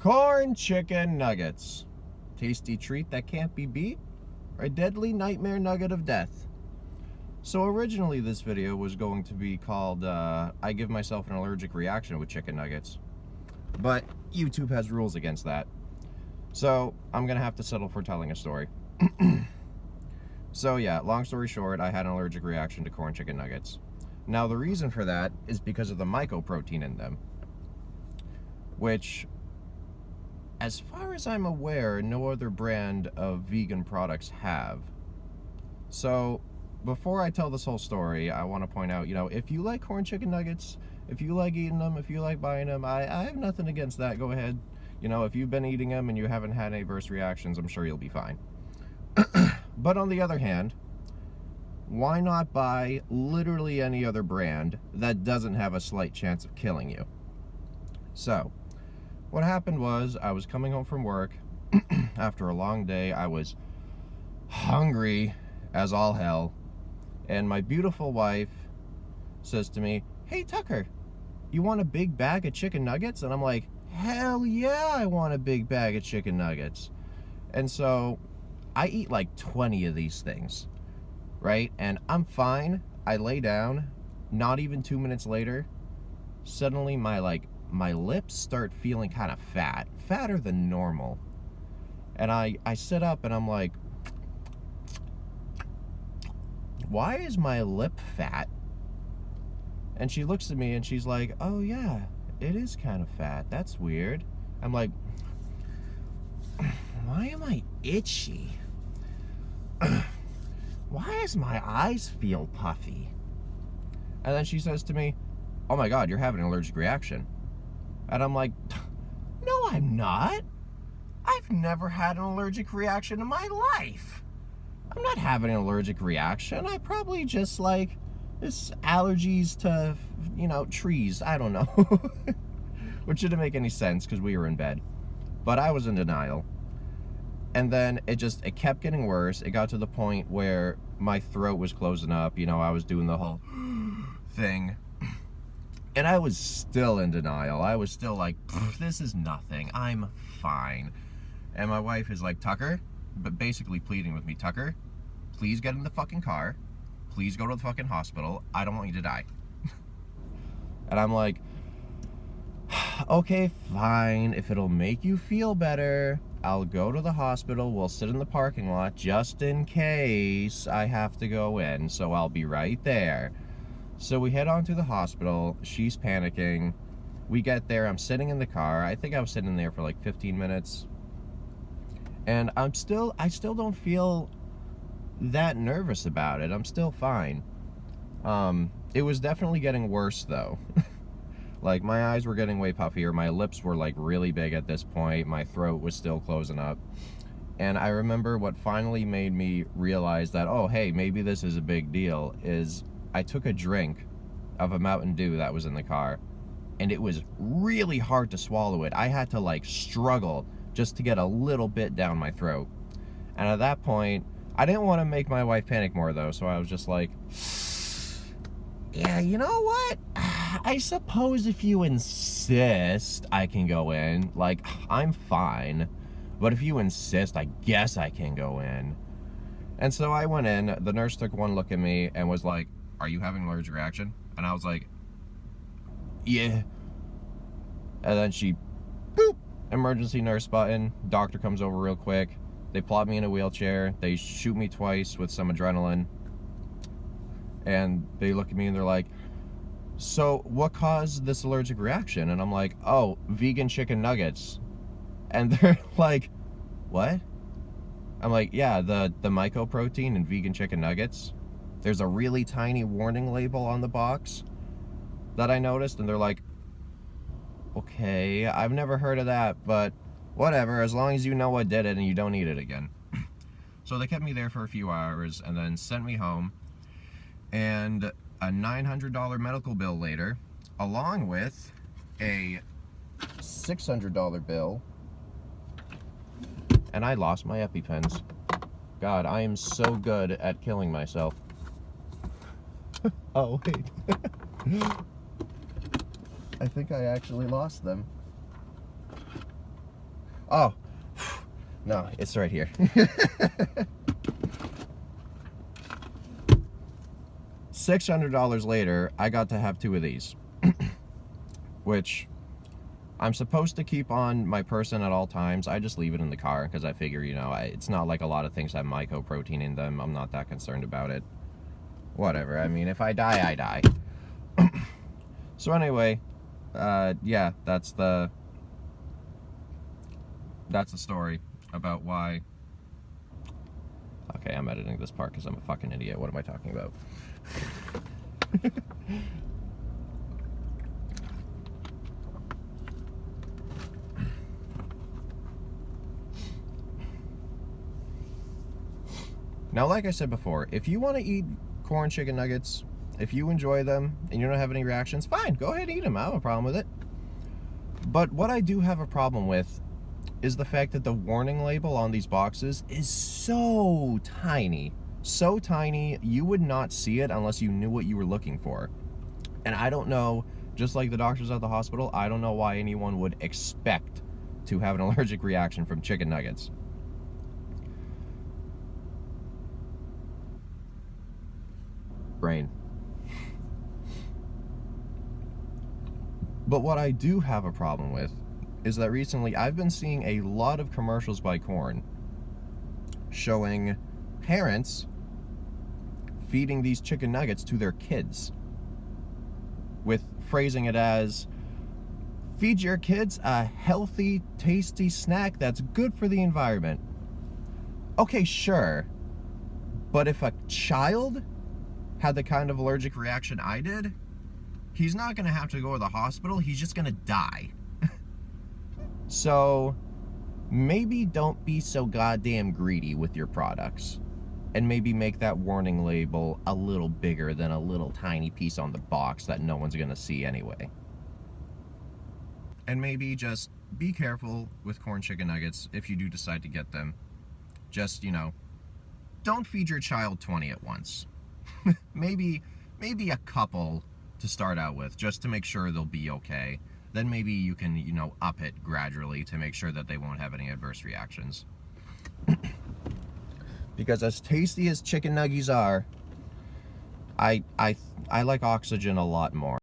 Qourn Chicken nuggets. Tasty treat that can't be beat, or a deadly nightmare nugget of death. So originally this video was going to be called, I give myself an allergic reaction with chicken nuggets. But YouTube has rules against that. So I'm going to have to settle for telling a story. So yeah, long story short, I had an allergic reaction to Qourn chicken nuggets. Now the reason for that is because of the mycoprotein in them, which, as far as I'm aware, no other brand of vegan products have. So before I tell this whole story, I want to point out, if you like Qourn chicken nuggets, if you like eating them, if you like buying them, I have nothing against that. Go ahead. If you've been eating them and you haven't had any adverse reactions, I'm sure you'll be fine. But on the other hand, why not buy literally any other brand that doesn't have a slight chance of killing you? So what happened was, I was coming home from work after a long day. I was hungry as all hell, and my beautiful wife says to me, "Hey Tucker, you want a big bag of chicken nuggets?" And I'm like, hell yeah, I want a big bag of chicken nuggets. And so I eat like 20 of these things, right? And I'm fine. I lay down. Not even 2 minutes later, suddenly my lips start feeling kind of fatter than normal. And I sit up and I'm like, why is my lip fat? And she looks at me and she's like, oh yeah, it is kind of fat. That's weird. I'm like, why am I itchy? Why does my eyes feel puffy? And then she says to me, oh my God, you're having an allergic reaction. And I'm like, no, I'm not. I've never had an allergic reaction in my life. I'm not having an allergic reaction. I probably just it's allergies to, trees. I don't know. Which didn't make any sense because we were in bed. But I was in denial. And then it kept getting worse. It got to the point where my throat was closing up. I was doing the whole thing. And I was still in denial. I was still like, this is nothing. I'm fine. And my wife is like, Tucker, but basically pleading with me, Tucker, please get in the fucking car. Please go to the fucking hospital. I don't want you to die. And I'm like, okay, fine. If it'll make you feel better, I'll go to the hospital. We'll sit in the parking lot just in case I have to go in. So I'll be right there. So we head on to the hospital. She's panicking. We get there. I'm sitting in the car. I think I was sitting there for like 15 minutes. And I still don't feel that nervous about it. I'm still fine. It was definitely getting worse though. Like my eyes were getting way puffier. My lips were like really big at this point. My throat was still closing up. And I remember what finally made me realize that, oh, hey, maybe this is a big deal, is I took a drink of a Mountain Dew that was in the car, and it was really hard to swallow it. I had to struggle just to get a little bit down my throat. And at that point, I didn't want to make my wife panic more though, so I was just like, yeah, you know what? I suppose if you insist, I can go in. I'm fine. But if you insist, I guess I can go in. And so I went in. The nurse took one look at me and was like, are you having an allergic reaction? And I was like, yeah. And then she, boop, emergency nurse button. Doctor comes over real quick. They plop me in a wheelchair. They shoot me twice with some adrenaline. And they look at me and they're like, so what caused this allergic reaction? And I'm like, oh, vegan chicken nuggets. And they're like, what? I'm like, yeah, the mycoprotein in vegan chicken nuggets. There's a really tiny warning label on the box that I noticed. And they're like, okay, I've never heard of that, but whatever, as long as you know what did it and you don't eat it again. So they kept me there for a few hours and then sent me home. And a $900 medical bill later, along with a $600 bill. And I lost my EpiPens. God, I am so good at killing myself. Oh, wait. I think I actually lost them. Oh, no, it's right here. $600 later, I got to have 2 of these, which I'm supposed to keep on my person at all times. I just leave it in the car because I figure, you know, it's not like a lot of things have mycoprotein in them. I'm not that concerned about it. Whatever. I mean, if I die, I die. So anyway, yeah, that's the story about why. Okay, I'm editing this part because I'm a fucking idiot. What am I talking about? Now, like I said before, if you want to eat Qourn chicken nuggets, if you enjoy them and you don't have any reactions, fine, go ahead and eat them. I don't have a problem with it. But what I do have a problem with is the fact that the warning label on these boxes is so tiny. So tiny, you would not see it unless you knew what you were looking for. And I don't know, just like the doctors at the hospital, I don't know why anyone would expect to have an allergic reaction from chicken nuggets. Brain. But what I do have a problem with is that recently I've been seeing a lot of commercials by Qourn showing parents feeding these chicken nuggets to their kids, with phrasing it as, feed your kids a healthy, tasty snack that's good for the environment. Okay, sure, but if a child had the kind of allergic reaction I did, he's not going to have to go to the hospital, he's just going to die. So maybe don't be so goddamn greedy with your products, and maybe make that warning label a little bigger than a little tiny piece on the box that no one's going to see anyway. And maybe just be careful with Qourn chicken nuggets if you do decide to get them. Just, you know, don't feed your child 20 at once. maybe a couple to start out with, just to make sure they'll be okay. Then maybe you can, you know, up it gradually to make sure that they won't have any adverse reactions. Because as tasty as chicken nuggies are, I like Oxygen a lot more.